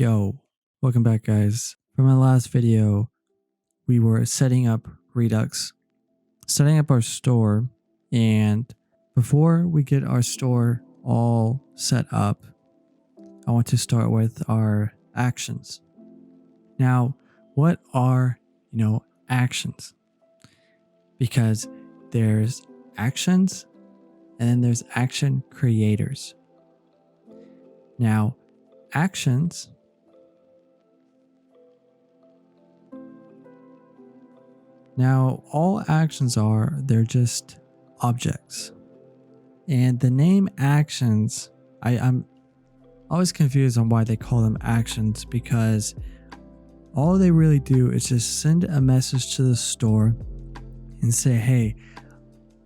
Yo, welcome back guys. For my last video, we were setting up Redux, setting up our store, and before we get our store all set up, I want to start with our actions. Now, what are, actions? Because there's actions and then there's action creators. Now, actions all actions they're just objects. And the name actions, I'm always confused on why they call them actions, because all they really do is just send a message to the store and say, hey,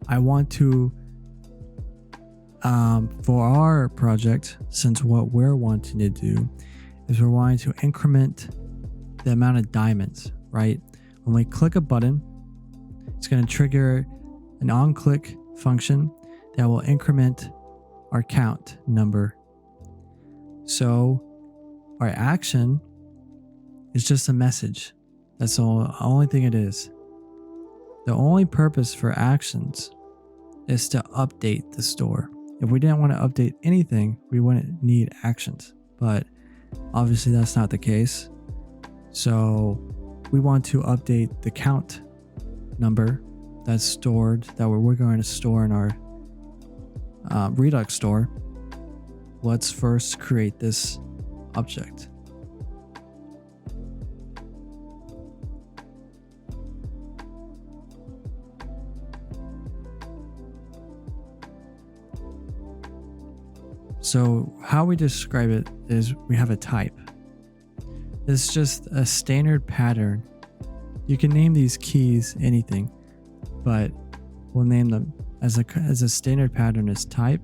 I want to, for our project, since what we're wanting to do is we're wanting to increment the amount of diamonds, right? When we click a button, it's going to trigger an on-click function that will increment our count number. So our action is just a message. That's the only thing it is. The only purpose for actions is to update the store. If we didn't want to update anything, we wouldn't need actions. But obviously that's not the case. So we want to update the count number that's stored, that we're going to store in our Redux store. Let's first create this object. So how we describe it is we have a type. It's just a standard pattern. You can name these keys anything, but we'll name them as a standard pattern as type.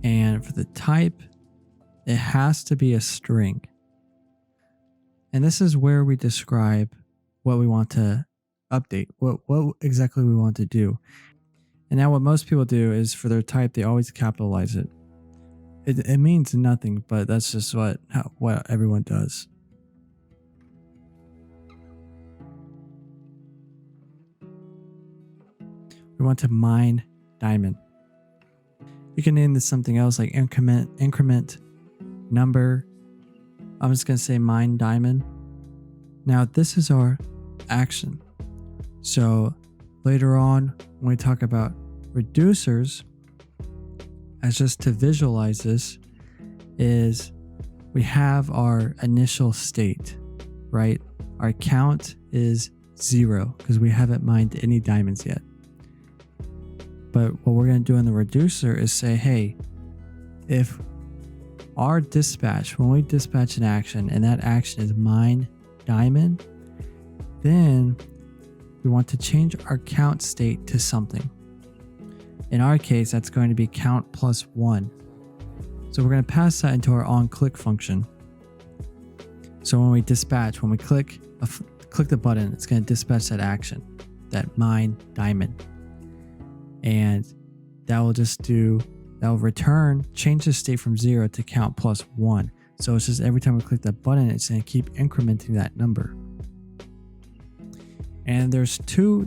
And for the type, it has to be a string. And this is where we describe what we want to update, what exactly we want to do. And now what most people do is for their type, they always capitalize it. It means nothing, but that's just what everyone does. We want to mine diamond. You can name this something else like increment number. I'm just going to say mine diamond. Now this is our action. So later on, when we talk about reducers, as just to visualize this, is we have our initial state, right? Our count is 0 because we haven't mined any diamonds yet. But what we're going to do in the reducer is say, hey, if our dispatch, when we dispatch an action and that action is mine diamond, then we want to change our count state to something. In our case, that's going to be count plus 1. So we're going to pass that into our onClick function. So when we dispatch, when we click the button, it's going to dispatch that action, that mine diamond. And that will return, change the state from 0 to count plus 1. So it's just every time we click that button, it's going to keep incrementing that number. And there's two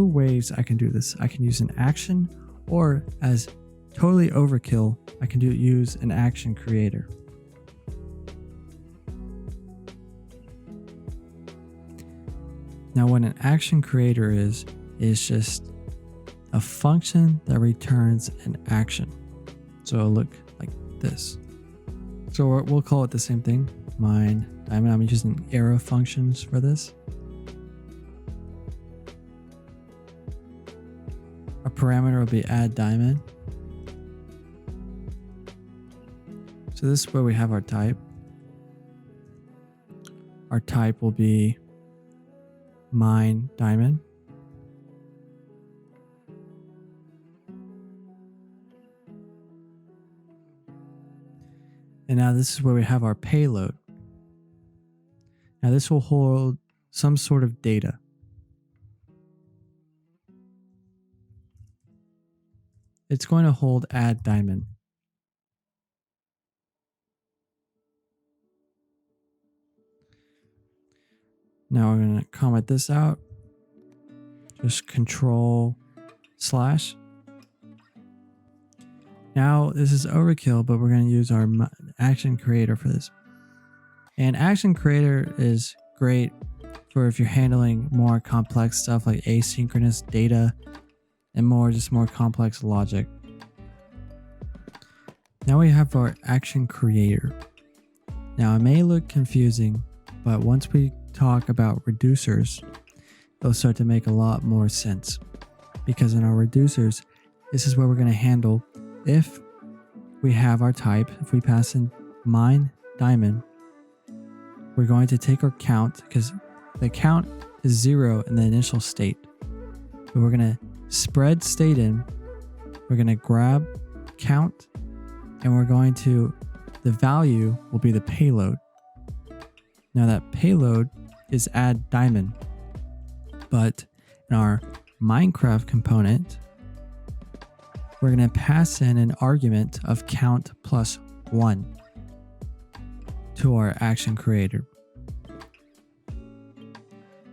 ways I can do this. I can use an action, or as totally overkill, I can use an action creator. Now what an action creator is just a function that returns an action. So it'll look like this. So we'll call it the same thing, mine diamond. I'm using arrow functions for this. Our parameter will be add diamond. So this is where we have our type. Our type will be mine diamond. And now this is where we have our payload. Now this will hold some sort of data. It's going to hold add diamond. Now we're going to comment this out. Just Control/. Now this is overkill, but we're going to use our action creator for this. And action creator is great for if you're handling more complex stuff like asynchronous data and more complex logic. Now we have our action creator. Now it may look confusing, but once we talk about reducers, it'll start to make a lot more sense. Because in our reducers, this is where we're going to handle if we have our type, if we pass in mine diamond, we're going to take our count because the count is 0 in the initial state. But we're going to spread state in, we're going to grab count, and we're going to, the value will be the payload. Now that payload is add diamond, but in our Minecraft component, we're going to pass in an argument of count plus 1 to our action creator.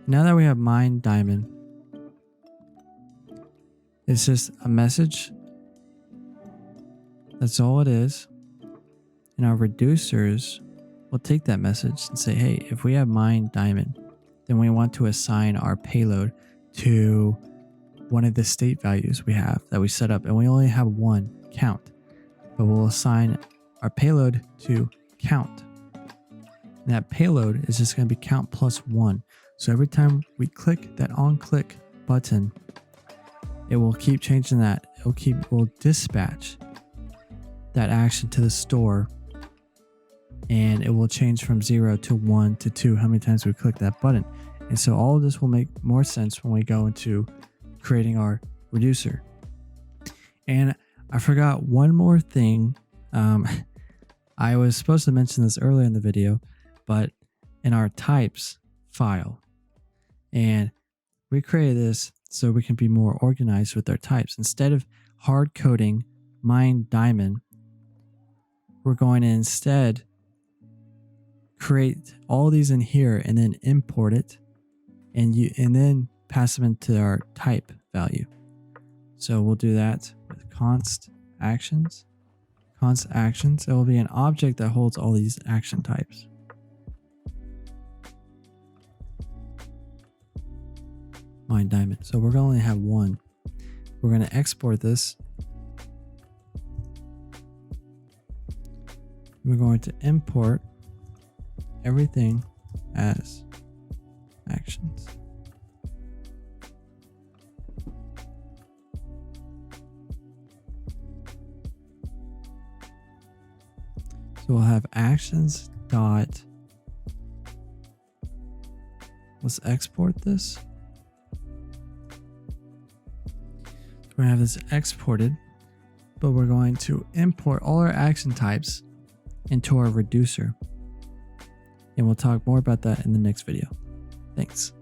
Now that we have mine diamond, it's just a message. That's all it is. And our reducers will take that message and say, hey, if we have mine diamond, then we want to assign our payload to one of the state values we have that we set up, and we only have one, count, but we'll assign our payload to count. And that payload is just going to be count plus 1. So every time we click that on click button, it will keep changing that. We'll dispatch that action to the store, and it will change from 0 to 1 to 2 how many times we click that button. And so all of this will make more sense when we go into creating our reducer. And I forgot one more thing. I was supposed to mention this earlier in the video, but in our types file, and we created this so we can be more organized with our types. Instead of hard coding mine diamond, we're going to instead create all these in here and then import it, and then pass them into our type value. So we'll do that with const actions. Const actions, it will be an object that holds all these action types. Mine diamond. So we're going to only have one. We're going to export this. We're going to import everything as actions. So we'll have actions dot, let's export this. We're going to have this exported, but we're going to import all our action types into our reducer. And we'll talk more about that in the next video. Thanks.